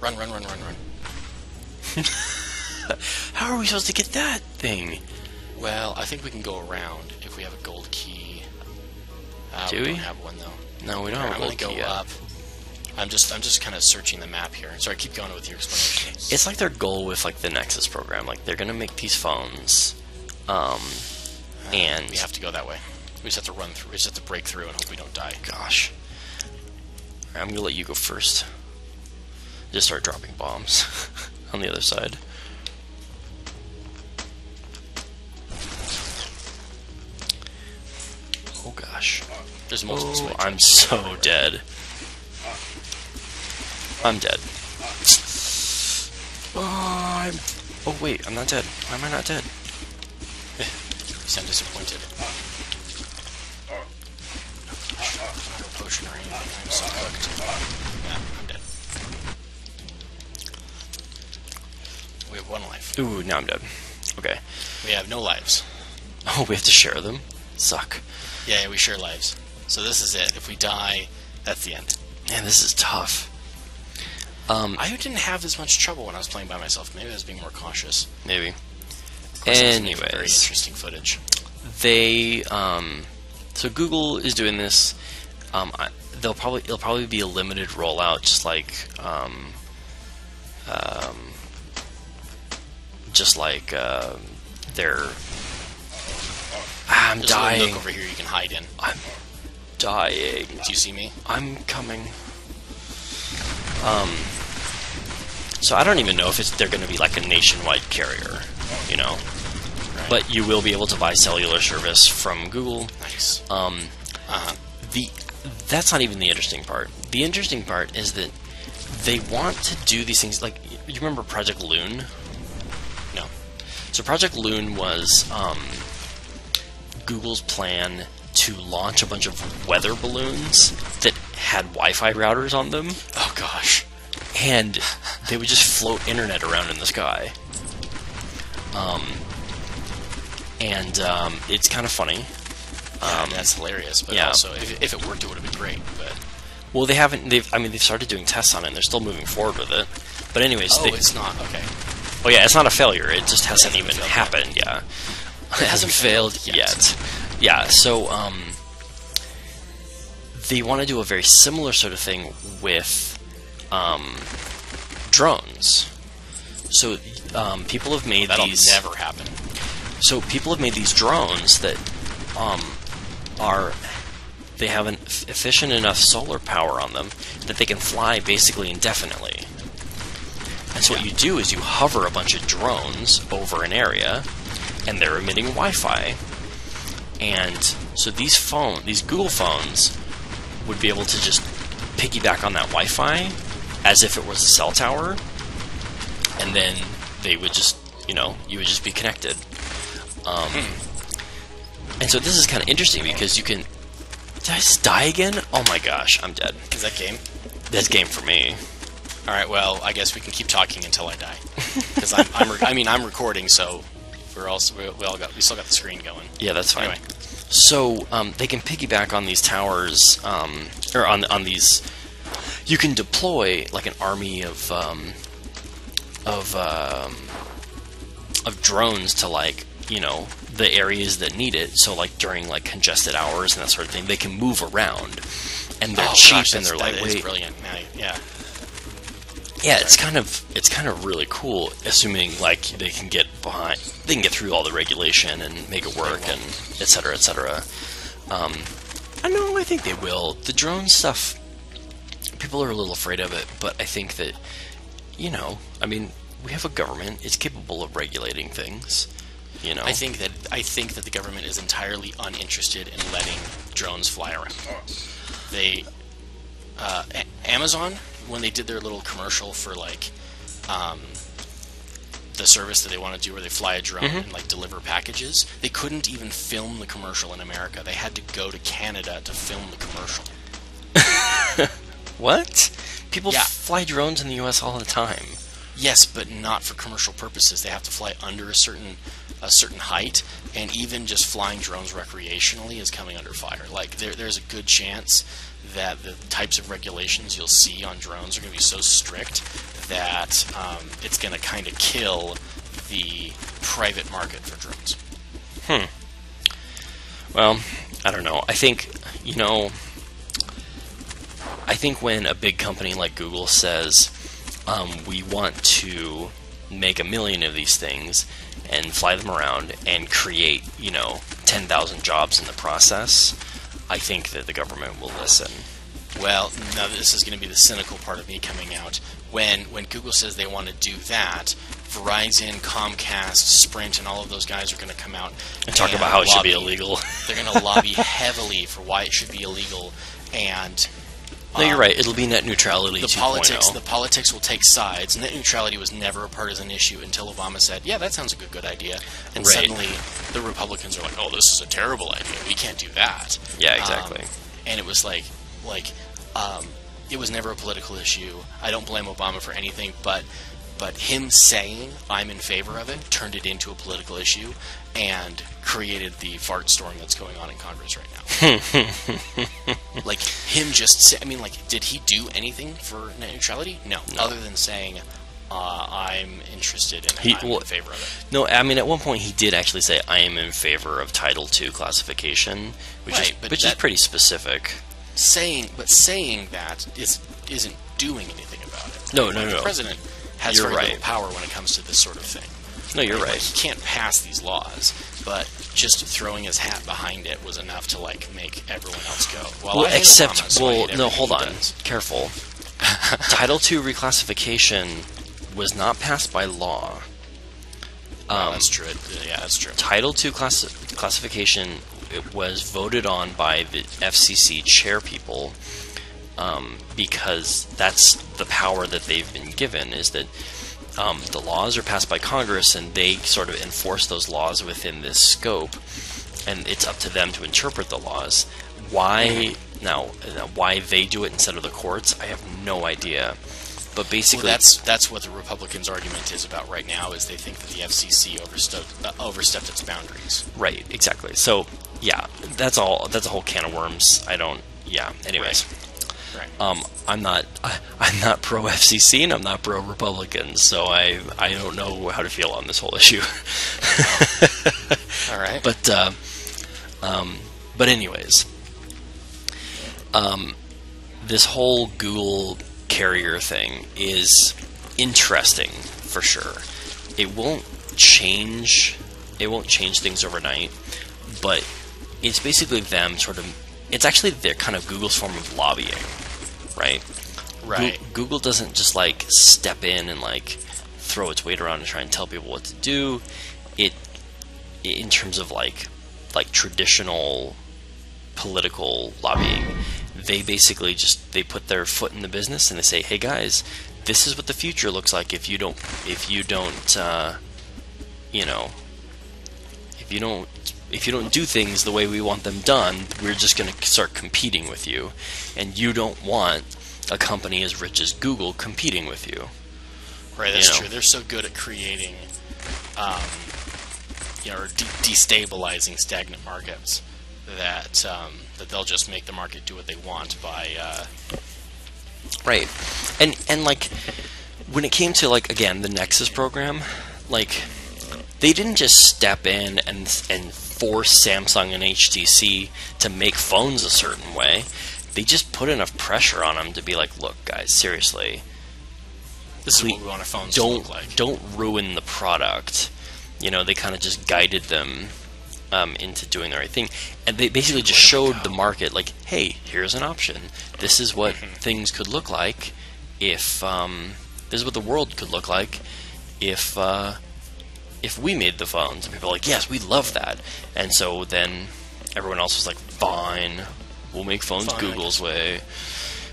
Run, run, run, run, run. How are we supposed to get that thing? Well, I think we can go around if we have a gold key. Do we we? don't have one though. No, we don't have a I'm gold gonna key go yet. up. I'm just kind of searching the map here. Sorry, keep going with your explanation. It's like their goal with like the Nexus program. Like they're gonna make these phones, and We have to go that way. We just have to run through. We just have to break through and hope we don't die. gosh, Alright, I'm gonna let you go first. Just start dropping bombs on the other side. Oh gosh. There's multiple Oh, switches. I'm so dead. I'm dead. Oh wait, I'm not dead. Why am I not dead? You sound disappointed. No potion or anything. I'm so cooked. Yeah, I'm dead. We have 1 life. Ooh, now I'm dead. Okay. We have no lives. Oh, we have to share them? Suck. Yeah, we share lives. So this is it. If we die, that's the end. Man, this is tough. I didn't have as much trouble when I was playing by myself. Maybe I was being more cautious. Maybe. Of course, I was making very Anyways, interesting footage. they so Google is doing this. It'll probably be a limited rollout, just like their. I'm There's a little dying. nook over here you can hide in. I'm dying. Do you see me? I'm coming. So I don't even know if they're going to be like a nationwide carrier, you know. Right. But you will be able to buy cellular service from Google. Nice. That's not even the interesting part. The interesting part is that they want to do these things like, you remember Project Loon? No. So Project Loon was Google's plan to launch a bunch of weather balloons that had Wi-Fi routers on them, Oh gosh. and they would just float internet around in the sky. It's kind of funny. That's hilarious. But yeah. also, if it worked, it would have been great. But Well, they haven't. They've started doing tests on it, and they're still moving forward with it. But anyways, it's not okay. oh yeah, it's not a failure. It just hasn't It even hasn't happened. Yeah, it hasn't failed yet. Yeah. So they want to do a very similar sort of thing with drones. So people have made That'll these. never happen. So people have made these drones that they have an efficient enough solar power on them that they can fly basically indefinitely. And so what you do is you hover a bunch of drones over an area, and they're emitting Wi-Fi. And so these Google phones would be able to just piggyback on that Wi-Fi as if it was a cell tower, and then they would just, you would just be connected. And so this is kind of interesting because you can. Did I just die again? Oh my gosh, I'm dead. Is that game? That's game for me. All right. Well, I guess we can keep talking until I die. Because I'm recording, so we still got the screen going. Yeah, that's fine. Anyway. So they can piggyback on these towers, or on these. You can deploy like an army of drones to the areas that need it. So like during like congested hours and that sort of thing, they can move around, and they're cheap and they're lightweight. It's brilliant. Yeah. Yeah, it's kind of really cool, assuming like they can get through all the regulation and make it work, and et cetera, et cetera. I think they will. The drone stuff, people are a little afraid of it, but I think that, we have a government; it's capable of regulating things. I think that the government is entirely uninterested in letting drones fly around. Amazon, when they did their little commercial for the service that they want to do where they fly a drone and deliver packages, they couldn't even film the commercial in America. They had to go to Canada to film the commercial. What? People fly drones in the U.S. all the time. Yes, but not for commercial purposes. They have to fly under a certain height, and even just flying drones recreationally is coming under fire. Like there's a good chance that the types of regulations you'll see on drones are going to be so strict that it's going to kind of kill the private market for drones. Well, I don't know. I think, when a big company like Google says, we want to make 1 million of these things and fly them around and create, 10,000 jobs in the process, I think that the government will listen. Well, now this is going to be the cynical part of me coming out. When Google says they want to do that, Verizon, Comcast, Sprint, and all of those guys are going to come out and talk about how it should be illegal. They're going to lobby heavily for why it should be illegal. And no, you're right. It'll be net neutrality 2.0. The politics will take sides. Net neutrality was never a partisan issue until Obama said, "Yeah, that sounds like a good idea." And right. Suddenly, the Republicans are like, "Oh, this is a terrible idea. We can't do that." Yeah, exactly. And it was it was never a political issue. I don't blame Obama for anything, but him saying I'm in favor of it turned it into a political issue and created the fart storm that's going on in Congress right now. Like him just say, did he do anything for net neutrality? No. Other than saying I'm interested in it. I'm in favor of it. No, at one point he did actually say I am in favor of Title II classification, which is pretty specific. Saying that isn't doing anything about it. No. The president has very little power when it comes to this sort of thing. No, you're right. He can't pass these laws, but just throwing his hat behind it was enough to make everyone else go. Hold on, careful. Title II reclassification was not passed by law. That's true. Yeah, that's true. Title II classification, it was voted on by the FCC chairpeople because that's the power that they've been given, is that the laws are passed by Congress and they sort of enforce those laws within this scope, and it's up to them to interpret the laws. Why they do it instead of the courts, I have no idea. But basically, that's what the Republicans' argument is about right now. Is they think that the FCC overstepped its boundaries. Right. Exactly. So yeah, that's all. That's a whole can of worms. Yeah. Anyways, right. I'm not pro FCC and I'm not pro Republicans, so I don't know how to feel on this whole issue. All right. But anyways, this whole Google carrier thing is interesting for sure. It won't change things overnight, but it's basically them it's actually their kind of Google's form of lobbying, right? Right. Google doesn't just step in and throw its weight around and try and tell people what to do. It, in terms of traditional political lobbying, they basically they put their foot in the business and they say, "Hey guys, this is what the future looks like if you don't do things the way we want them done. We're just going to start competing with you, and you don't want a company as rich as Google competing with you." Right, that's true. They're so good at creating, or destabilizing stagnant markets that they'll just make the market do what they want by. Right, and when it came to again the Nexus program, they didn't just step in and force Samsung and HTC to make phones a certain way. They just put enough pressure on them to be like, "Look, guys, seriously, this is what we want our phones to look like. Don't ruin the product." They kind of just guided them into doing the right thing, and they basically just showed the market hey, here's an option. This is what things could look like if this is what the world could look like if we made the phones. And people are like, "Yes, we love that." And so then everyone else was like, "Fine, we'll make phones Google's way,"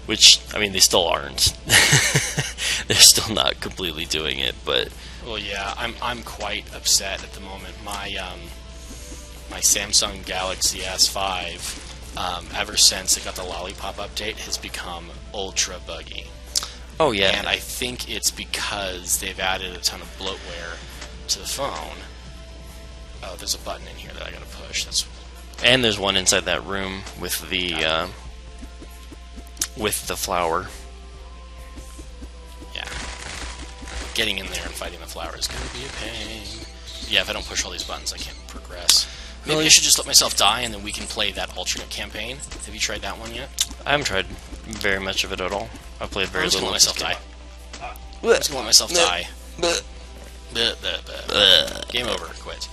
which they still aren't. They're still not completely doing it, but well, yeah, I'm quite upset at the moment. My Samsung Galaxy S5, ever since it got the Lollipop update, has become ultra buggy. Oh, yeah. And I think it's because they've added a ton of bloatware to the phone. Oh, there's a button in here that I gotta push. And there's one inside that room with the flower. Yeah. Getting in there and fighting the flower is gonna be a pain. Yeah, if I don't push all these buttons, I can't progress. Maybe I should just let myself die, and then we can play that alternate campaign. Have you tried that one yet? I haven't tried very much of it at all. I've played very little. I'm just gonna let myself die. I'm just gonna let myself die. Game over. Quit.